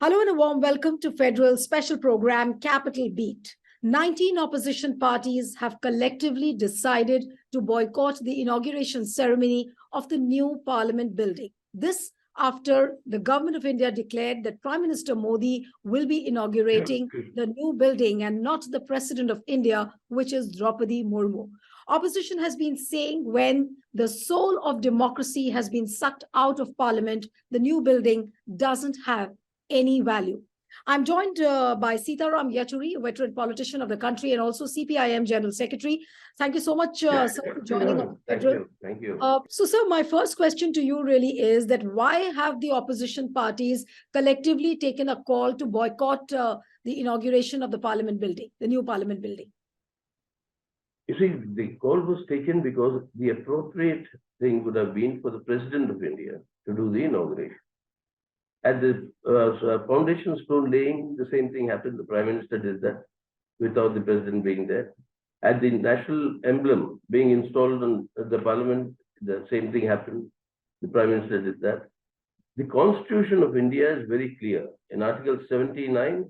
Hello and a warm welcome to Federal's special program, Capital Beat. 19 opposition parties have collectively decided to boycott the inauguration ceremony of the new Parliament building. This after the government of India declared that Prime Minister Modi will be inaugurating the new building and not the President of India, which is Draupadi Murmu. Opposition has been saying when the soul of democracy has been sucked out of Parliament, the new building doesn't have any value. I'm joined by Sitaram Yechury, a veteran politician of the country and also CPIM General Secretary. Thank you so much, sir, for joining us. Thank you. So, sir, my first question to you really is that why have the opposition parties collectively taken a call to boycott the inauguration of the Parliament building, the new Parliament building? You see, the call was taken because the appropriate thing would have been for the President of India to do the inauguration. At the foundation stone laying, the same thing happened. The Prime Minister did that without the President being there. At the national emblem being installed on the Parliament, the same thing happened. The Prime Minister did that. The Constitution of India is very clear. In Article 79,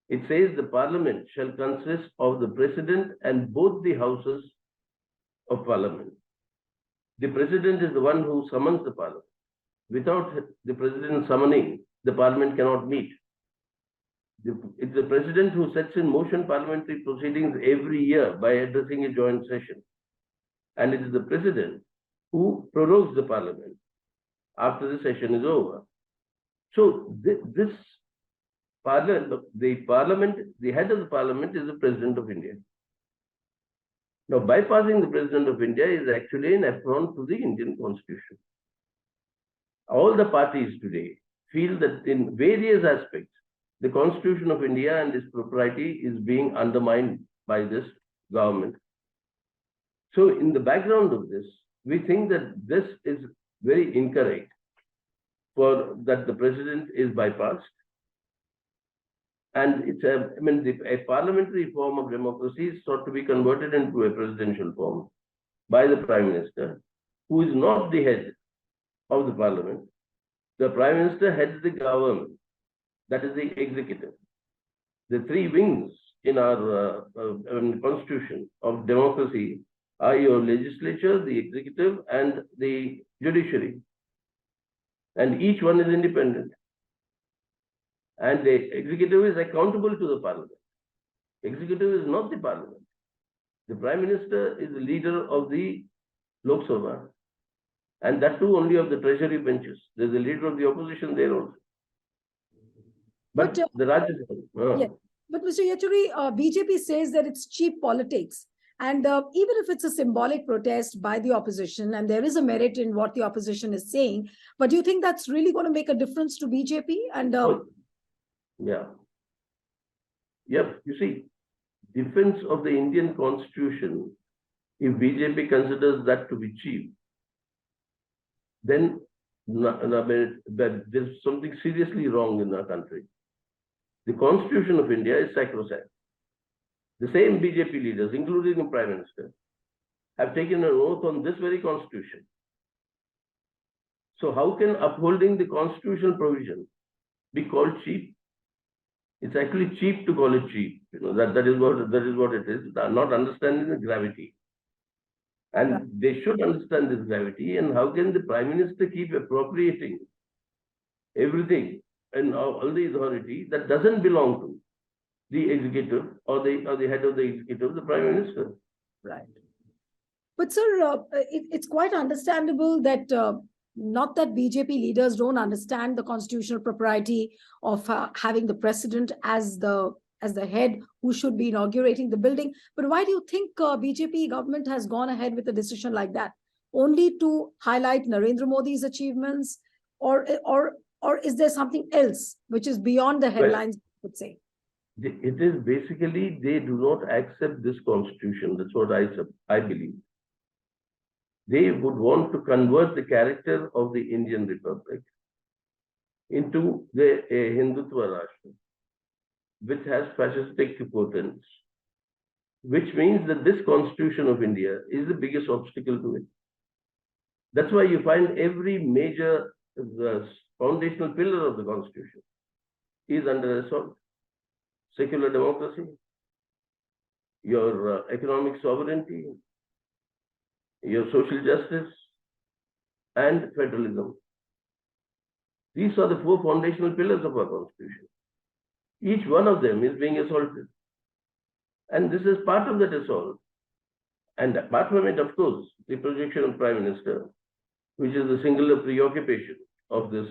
it says the Parliament shall consist of the President and both the houses of Parliament. The President is the one who summons the Parliament. Without the President summoning, the Parliament cannot meet. It's the President who sets in motion parliamentary proceedings every year by addressing a joint session. And it is the President who prorogues the Parliament after the session is over. So the head of the Parliament is the President of India. Now, bypassing the President of India is actually an affront to the Indian Constitution. All the parties today feel that in various aspects, the Constitution of India and its propriety is being undermined by this government. So in the background of this, we think that this is very incorrect for that the President is bypassed. And it's a parliamentary form of democracy is sought to be converted into a presidential form by the Prime Minister, who is not the head of the Parliament. The Prime Minister heads the government, that is the executive. The three wings in our constitution of democracy are your legislature, the executive, and the judiciary. And each one is independent. And the executive is accountable to the Parliament. Executive is not the Parliament. The Prime Minister is the leader of the Lok Sabha. And that too only of the treasury benches. There's a leader of the opposition there also. But the Rajya Sabha. Yeah. But Mr. Yechury, BJP says that it's cheap politics. And even if it's a symbolic protest by the opposition, and there is a merit in what the opposition is saying, but do you think that's really going to make a difference to BJP? And yeah. Yep. You see, defense of the Indian Constitution, if BJP considers that to be cheap, then there's something seriously wrong in our country. The Constitution of India is sacrosanct. The same BJP leaders, including the Prime Minister, have taken an oath on this very Constitution. So how can upholding the constitutional provision be called cheap? It's actually cheap to call it cheap. That is what it is. Not understanding the gravity. And they should understand this gravity. And how can the Prime Minister keep appropriating everything and all the authority that doesn't belong to the executive or the head of the executive, the Prime Minister? Right. But sir, it's quite understandable that not that BJP leaders don't understand the constitutional propriety of having the president as the head who should be inaugurating the building. But why do you think BJP government has gone ahead with a decision like that? Only to highlight Narendra Modi's achievements, or is there something else which is beyond the headlines, I would say? It is basically they do not accept this constitution. That's what I believe. They would want to convert the character of the Indian Republic into a Hindutva Rashtra, which has fascistic portents, which means that this Constitution of India is the biggest obstacle to it. That's why you find every major foundational pillar of the Constitution is under assault. Secular democracy, your economic sovereignty, your social justice, and federalism. These are the four foundational pillars of our constitution. Each one of them is being assaulted. And this is part of that assault. And apart from it, of course, the projection of Prime Minister, which is the singular preoccupation of this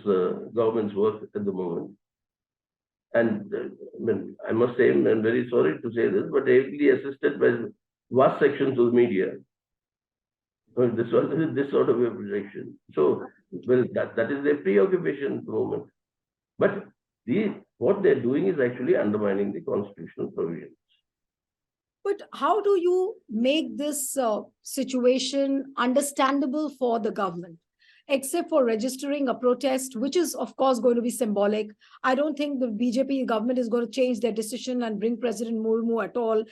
government's work at the moment. And I must say, I'm very sorry to say this, but ably assisted by vast sections of the media. This sort of a projection. So, well, that is their preoccupation at the moment. But what they're doing is actually undermining the constitutional provisions. But how do you make this situation understandable for the government? Except for registering a protest, which is, of course, going to be symbolic. I don't think the BJP government is going to change their decision and bring President Murmu at all.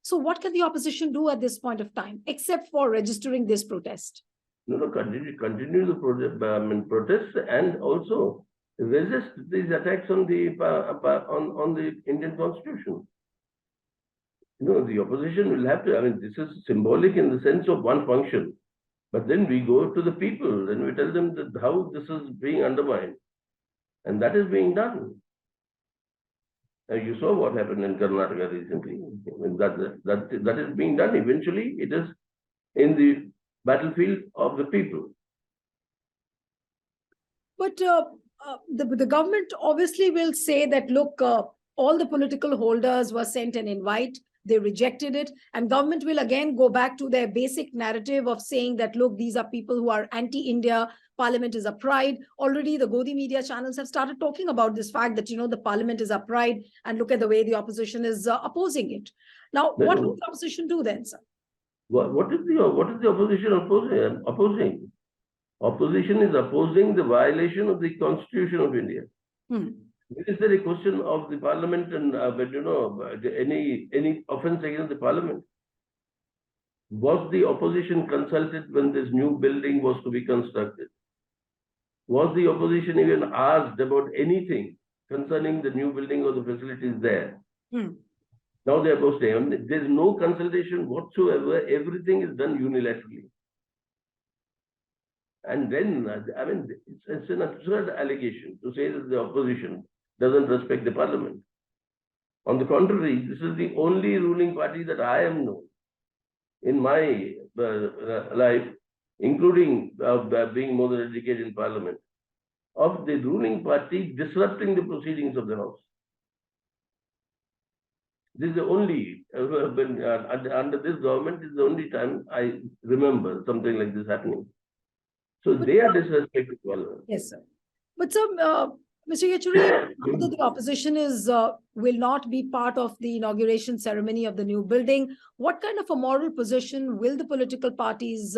So what can the opposition do at this point of time, except for registering this protest? No, continue the protest and also resist these attacks on the Indian Constitution. The opposition will have to, this is symbolic in the sense of one function. But then we go to the people and we tell them that how this is being undermined. And that is being done. You saw what happened in Karnataka recently. That is being done. Eventually, it is in the battlefield of the people. But the government obviously will say that, look, all the political holders were sent an invite. They rejected it, and government will again go back to their basic narrative of saying that, look, these are people who are anti-India. Parliament is a pride. Already the Godi media channels have started talking about this fact that, the parliament is a pride, and look at the way the opposition is opposing it. Now, what will the opposition do then, sir? What is the opposition opposing? Opposition is opposing the violation of the Constitution of India. Is there a question of the parliament and any offense against the parliament? Was the opposition consulted when this new building was to be constructed? Was the opposition even asked about anything concerning the new building or the facilities there? Now they are posting. There's no consultation whatsoever. Everything is done unilaterally. And then, it's an absurd allegation to say that the opposition doesn't respect the parliament. On the contrary, this is the only ruling party that I am known in my life, including being more than a decade in parliament, of the ruling party disrupting the proceedings of the House. This is the only, under this government, is the only time I remember something like this happening. So they are disrespecting parliament. Yes, sir. But sir, Mr. Yechury, now that the opposition will not be part of the inauguration ceremony of the new building, what kind of a moral position will the political parties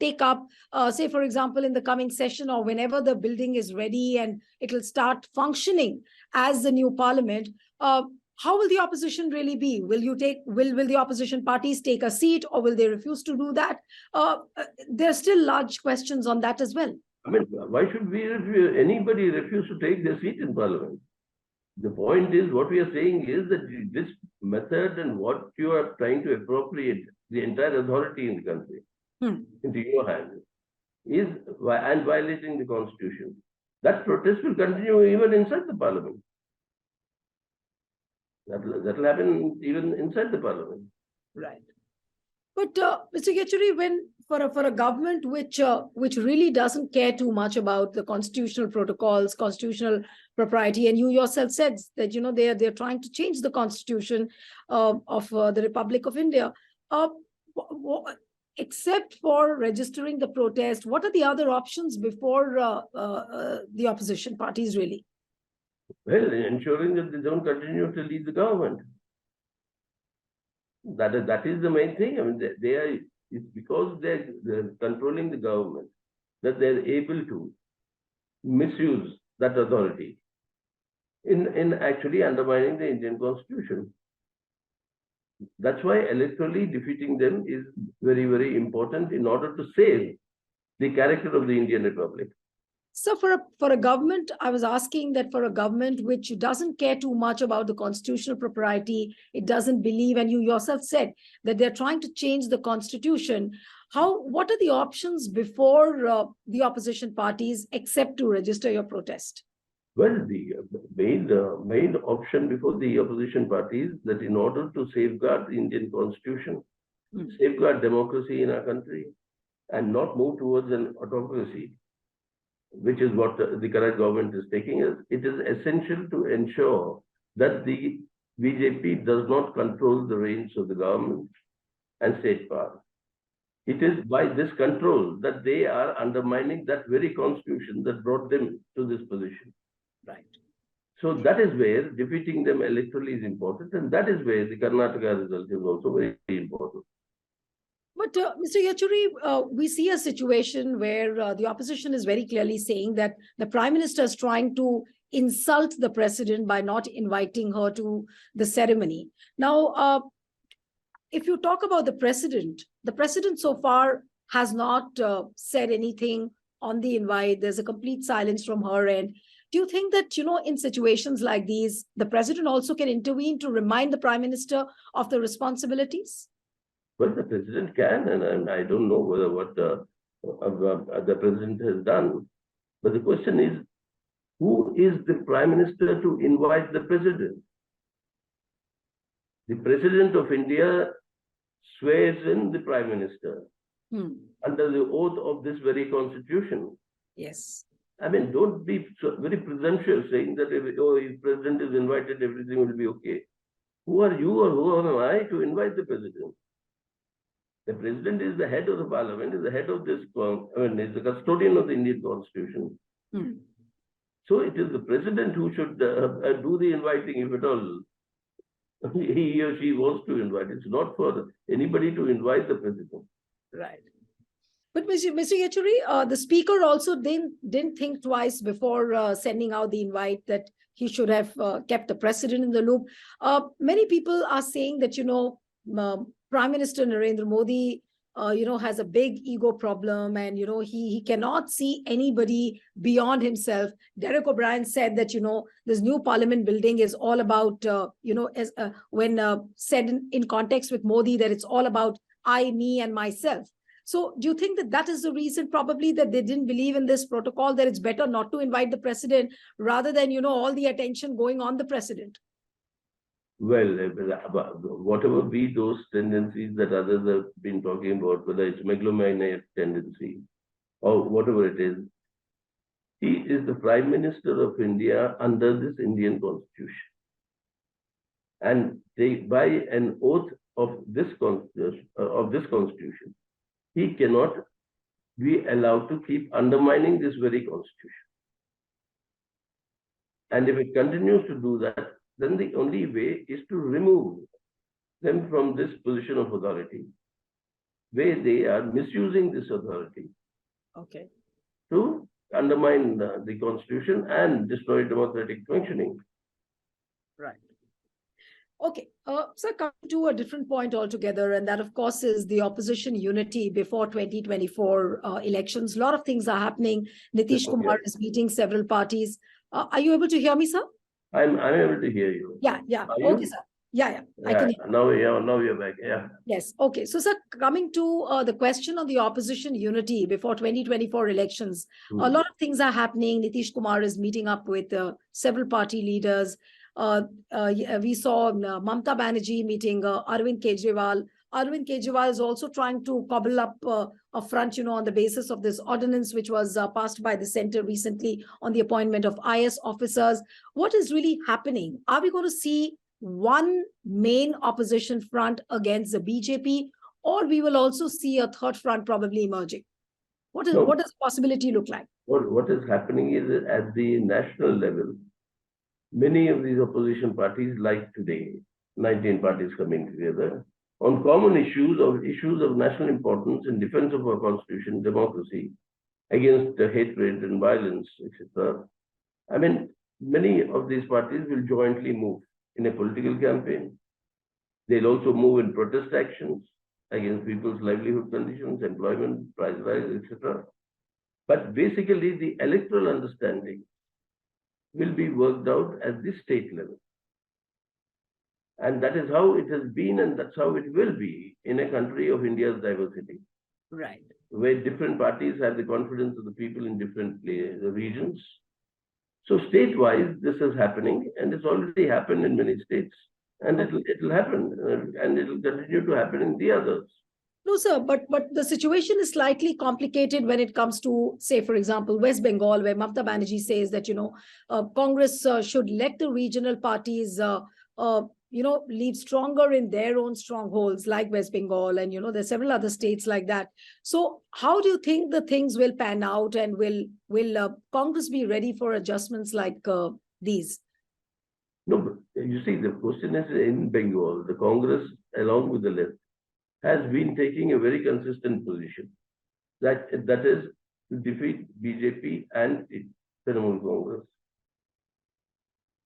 take up, say, for example, in the coming session or whenever the building is ready and it will start functioning as the new parliament? How will the opposition really be? Will the opposition parties take a seat, or will they refuse to do that? There are still large questions on that as well. Why should anybody refuse to take their seat in parliament? The point is, what we are saying is that this method and what you are trying to appropriate the entire authority in the country into your hands and violating the constitution. That protest will continue even inside the parliament. That will happen even inside the parliament. Right. But Mr. Yechury, when for a government which really doesn't care too much about the constitutional protocols, constitutional propriety, and you yourself said that they're trying to change the constitution of the Republic of India, except for registering the protest, what are the other options before the opposition parties really? Well, ensuring that they don't continue to lead the government. That is the main thing. It's because they're controlling the government that they're able to misuse that authority in actually undermining the Indian Constitution. That's why electorally defeating them is very, very important in order to save the character of the Indian Republic. So for a government, I was asking that for a government which doesn't care too much about the constitutional propriety, it doesn't believe, and you yourself said that they're trying to change the constitution. What are the options before the opposition parties except to register your protest? Well, the main option before the opposition parties that in order to safeguard the Indian constitution, safeguard democracy in our country, and not move towards an autocracy, which is what the current government is taking us, it is essential to ensure that the BJP does not control the reins of the government and state power. It is by this control that they are undermining that very constitution that brought them to this position. Right. So that is where defeating them electorally is important, and that is where the Karnataka result is also very important. But Mr. Yechury, we see a situation where the opposition is very clearly saying that the Prime Minister is trying to insult the President by not inviting her to the ceremony. Now, if you talk about the President so far has not said anything on the invite. There's a complete silence from her end. Do you think that, in situations like these, the President also can intervene to remind the Prime Minister of the responsibilities? Well, the President can, and I don't know whether what the President has done. But the question is, who is the Prime Minister to invite the President? The President of India swears in the Prime Minister under the oath of this very Constitution. Yes. I mean, don't be so very presumptuous saying that if President is invited, everything will be okay. Who are you or who am I to invite the President? The President is the head of the Parliament, is the head of this, is the custodian of the Indian Constitution. So it is the President who should do the inviting, if at all he or she wants to invite. It's not for anybody to invite the President. Right. But Mr. Yechury, the Speaker also didn't think twice before sending out the invite that he should have kept the President in the loop. Many people are saying that, Prime Minister Narendra Modi, has a big ego problem, and, he cannot see anybody beyond himself. Derek O'Brien said that, this new Parliament building is all about, when said in context with Modi, that it's all about I, me, and myself. So do you think that that is the reason probably that they didn't believe in this protocol, that it's better not to invite the President rather than, all the attention going on the President? Well, whatever be those tendencies that others have been talking about, whether it's megalomaniac tendency or whatever it is, he is the Prime Minister of India under this Indian Constitution. And by an oath of this Constitution, he cannot be allowed to keep undermining this very Constitution. And if it continues to do that, then the only way is to remove them from this position of authority, where they are misusing this authority to undermine the Constitution and destroy democratic functioning. Right. Okay. So coming to a different point altogether, and that, of course, is the opposition unity before 2024 elections. A lot of things are happening. Nitish Kumar is meeting several parties. Are you able to hear me, sir? I'm able to hear you. Yeah. Okay, sir. Yeah. I can hear. Now you're back. Yeah. Yes. Okay. So, sir, coming to the question of the opposition unity before 2024 elections, a lot of things are happening. Nitish Kumar is meeting up with several party leaders. We saw Mamata Banerjee meeting Arvind Kejriwal. Arvind Kejriwal is also trying to cobble up a front, on the basis of this ordinance, which was passed by the center recently on the appointment of IS officers. What is really happening? Are we going to see one main opposition front against the BJP, or we will also see a third front probably emerging? What does the possibility look like? What is happening is at the national level, many of these opposition parties, like today, 19 parties coming together on common issues of national importance in defense of our constitution, democracy, against hatred and violence, etc. I mean, many of these parties will jointly move in a political campaign. They'll also move in protest actions against people's livelihood conditions, employment, price rise, etc. But basically, the electoral understanding will be worked out at the state level. And that is how it has been, and that's how it will be in a country of India's diversity. Right. Where different parties have the confidence of the people in different regions. So state-wise, this is happening, and it's already happened in many states, and it'll happen, and it'll continue to happen in the others. No, sir, but the situation is slightly complicated when it comes to, say, for example, West Bengal, where Mamata Banerjee says that, Congress should let the regional parties, leave stronger in their own strongholds, like West Bengal, and, there's several other states like that. So how do you think the things will pan out, and will Congress be ready for adjustments like these? No, but you see, the question is in Bengal, the Congress, along with the left, has been taking a very consistent position. That is to defeat BJP and Trinamool Congress.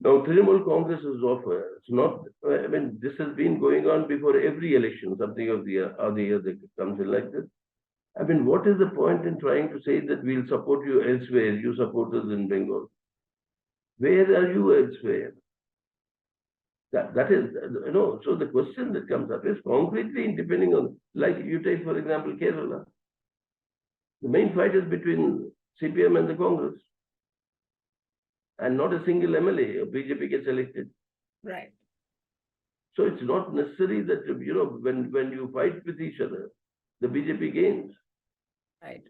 Now, Trinamool Congress's offer, it's not, this has been going on before every election, something of the year that comes in like this. What is the point in trying to say that we'll support you elsewhere, you support us in Bengal? Where are you elsewhere? That is, so the question that comes up is concretely depending on, like you take, for example, Kerala. The main fight is between CPM and the Congress. And not a single MLA of BJP gets elected. Right. So it's not necessary that, when you fight with each other, the BJP gains. Right.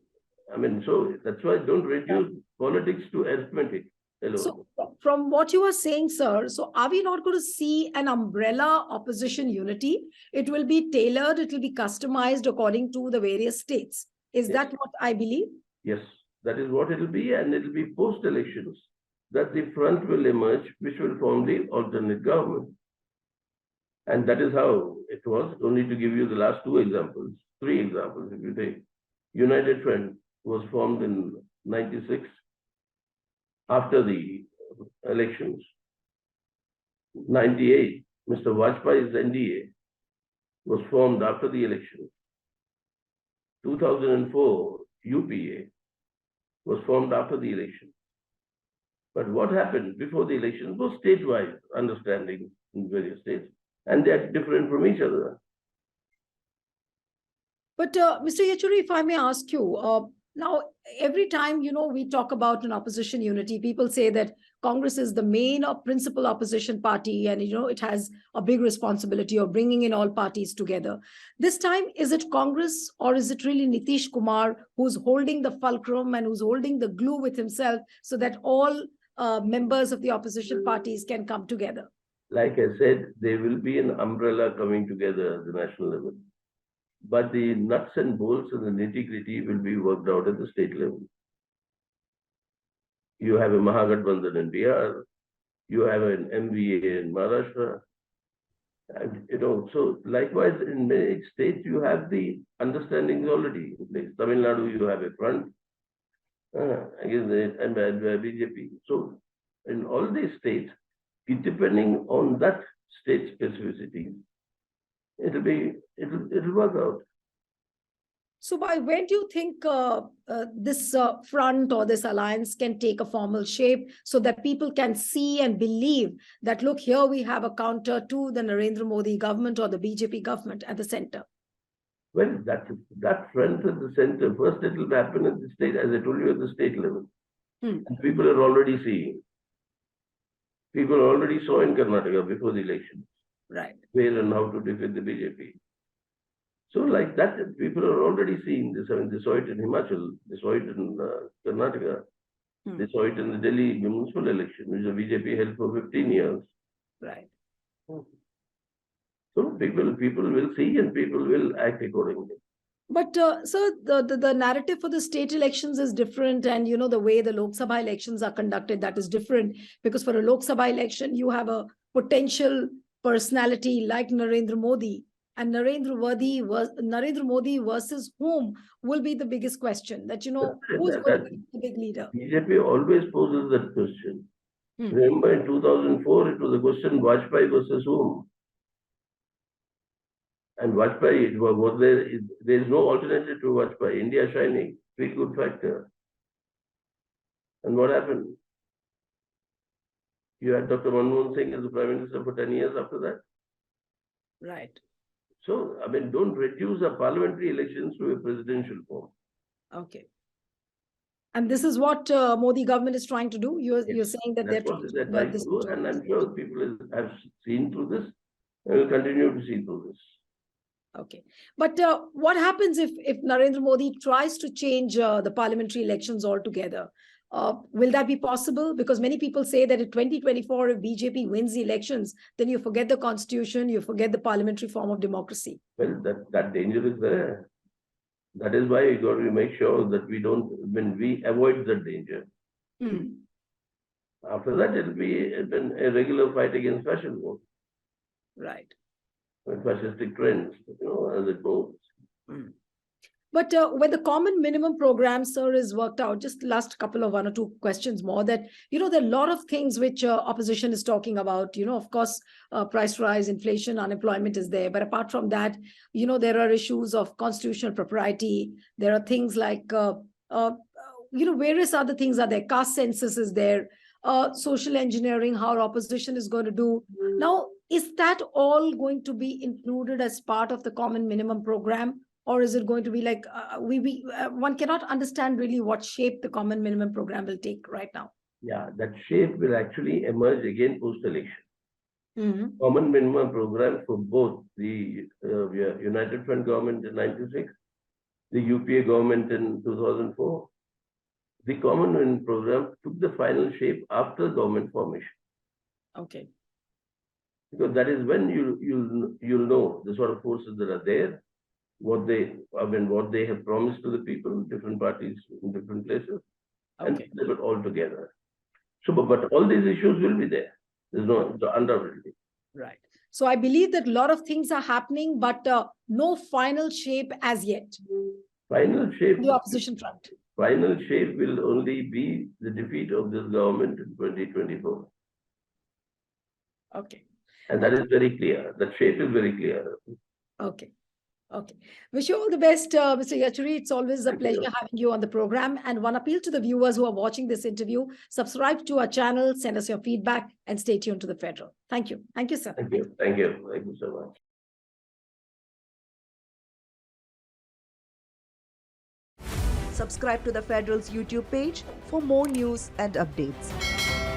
So that's why don't reduce politics to arithmetic alone. So from what you are saying, sir, so are we not going to see an umbrella opposition unity? It will be tailored, it will be customized according to the various states. Is that what I believe? Yes, that is what it will be, and it will be post-elections that the front will emerge, which will form the alternate government. And that is how it was. Only to give you the last three examples, if you take. United Front was formed in 96 after the elections. 98, Mr. Vajpayee's NDA was formed after the elections. 2004, UPA was formed after the election. But what happened before the elections was statewide understanding in various states, and they are different from each other. But Mr. Yechury, if I may ask you, now, every time, we talk about an opposition unity, people say that Congress is the main or principal opposition party, and, it has a big responsibility of bringing in all parties together. This time, is it Congress, or is it really Nitish Kumar who's holding the fulcrum and who's holding the glue with himself so that all members of the opposition parties can come together? Like I said, there will be an umbrella coming together at the national level. But the nuts and bolts and the nitty-gritty will be worked out at the state level. You have a Mahagathbandhan in Bihar, you have an MVA in Maharashtra, and so likewise in many states you have the understandings already in place. Tamil Nadu, you have a front against the BJP. So in all these states, depending on that state specificity, it'll work out. So by when do you think this front or this alliance can take a formal shape so that people can see and believe that, look, here we have a counter to the Narendra Modi government or the BJP government at the center? Well, that front at the center, first it will happen at the state, as I told you, at the state level. And people are already seeing. People already saw in Karnataka before the election. Right. Where and how to defeat the BJP. So like that, people are already seeing this. They saw it in Himachal, they saw it in Karnataka, they saw it in the Delhi municipal election, which the BJP held for 15 years. Right. So people will see and people will act accordingly. But sir, the narrative for the state elections is different, and the way the Lok Sabha elections are conducted, that is different, because for a Lok Sabha election you have a potential personality like Narendra Modi, and Narendra Modi versus whom will be the biggest question, that who's going to be the big leader? BJP always poses that question. Remember in 2004 it was a question, Vajpayee versus whom? And Vajpayee, there is no alternative to Vajpayee. India shining, feel good factor. And what happened? You had Dr. Manmohan Singh as the Prime Minister for 10 years after that. Right. So, I mean, don't reduce a parliamentary elections to a presidential form. Okay. And this is what Modi government is trying to do. You're saying that That's what they're trying to do, and I'm sure people have seen through this and will continue to see through this. Okay. But what happens if Narendra Modi tries to change the parliamentary elections altogether? Will that be possible? Because many people say that in 2024, if BJP wins the elections, then you forget the constitution, you forget the parliamentary form of democracy. Well, that danger is there. That is why we got to make sure that we avoid that danger. After that, it'll be a regular fight against fascism. Right. With fascistic trends, as it goes. But when the common minimum program, sir, is worked out, just last couple of 1 or 2 questions more, that, there are a lot of things which opposition is talking about, of course, price rise, inflation, unemployment is there. But apart from that, there are issues of constitutional propriety. There are things like, various other things are there. Caste census is there. Social engineering, how opposition is going to do. Now, is that all going to be included as part of the common minimum program? Or is it going to be like, one cannot understand really what shape the common minimum program will take right now? Yeah, that shape will actually emerge again post-election. Common minimum program for both the United Front government in 96, the UPA government in 2004. The common minimum program took the final shape after government formation. Okay. Because that is when you'll know the sort of forces that are there, what they have promised to the people, different parties in different places, and they put all together. So, but all these issues will be there. There's no undoubtedly. Right. So I believe that a lot of things are happening, but no final shape as yet. Final shape. The opposition front. Final shape will only be the defeat of this government in 2024. Okay. And that is very clear. That shape is very clear. Okay. Okay. Wish you all the best, Mr. Yechury. It's always a pleasure having you on the program. And one appeal to the viewers who are watching this interview, subscribe to our channel, send us your feedback, and stay tuned to the Federal. Thank you. Thank you, sir. Thank you. Thank you. Thank you so much. Subscribe to the Federal's YouTube page for more news and updates.